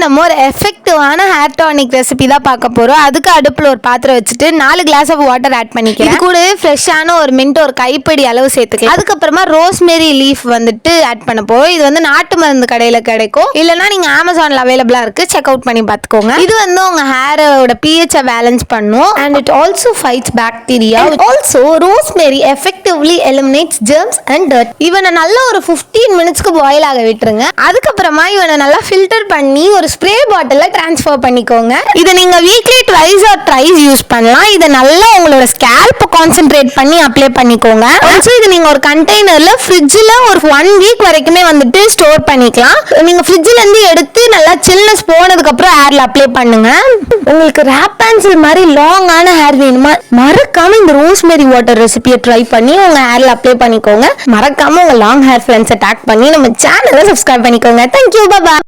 நம்ம ஒரு எஃபெக்டிவான hair tonic recipe தான் பார்க்க போறோம். அதுக்கு அடுப்புல ஒரு பாத்திரம் வச்சுட்டு 4 கிளாஸ் ஆஃப் வாட்டர் ஆட் பண்ணிக்கிறேன். இது கூட ஃப்ரெஷ்ஷான ஒரு மின்ட் ஒரு கைப்பிடி அளவு சேர்த்துக்கலாம். அதுக்கப்புறமா ரோஸ்மெரி லீஃப் வந்துட்டு ஆட் பண்ண போறோம். இது வந்து நாட்டு மருந்து கடையில கிடைக்கும், இல்லைன்னா நீங்க அமேசான்ல அவைலபிளா இருக்கு, செக் அவுட் பண்ணி பார்த்துக்கோங்க. இது வந்து உங்க ஹேரோட pH பேலன்ஸ் பண்ணும். And it also fights bacteria. Also rosemary effectively eliminates germs and dirt. இவனை நல்லா ஒரு 15 மினிட்ஸ்க்கு பாயில் ஆக விட்டுருங்க. அதுக்கப்புறமா இவனை நல்லா ஃபில்டர் பண்ணி ஒரு ஸ்ப்ரே பாட்டில ட்ரான்ஸ்ஃபர் பண்ணிக்கோங்க. இதை நீங்க வீக்லி ட்வைஸ் ஆர் ட்ரைஸ் யூஸ் பண்ணலாம். இதை நல்லா உங்களோட ஸ்கேல்ப் கான்சென்ட்ரேட் பண்ணி அப்ளை பண்ணிக்கோங்க. ஆல்சோ இது நீங்க ஒரு கண்டெய்னர்ல ஃப்ரிட்ஜ்ல ஒரு 1 வீக் வரைக்குமே வந்துட்டு ஸ்டோர் பண்ணிக்கலாம். நீங்க ஃப்ரிட்ஜ்ல இருந்து எடுத்து நல்லா சில்னஸ் போனதுக்கு அப்புறம் ஹேர்ல அப்ளை பண்ணுங்க. உங்களுக்கு ரேப் பென்சில் மாதிரி லாங்கான ஹேர் வேணுமா, மறக்காம இந்த ரோஸ்மெரி வாட்டர் ரெசிபியை ட்ரை பண்ணி உங்க ஹேர்ல அப்ளை பண்ணிக்கோங்க. மறக்காம உங்க லாங் ஹேர் ஃப்ரெண்ட்ஸை டேக் பண்ணி நம்ம சேனலை சப்ஸ்கிரைப் பண்ணிக்கோங்க. தேங்க்யூ, பாய்.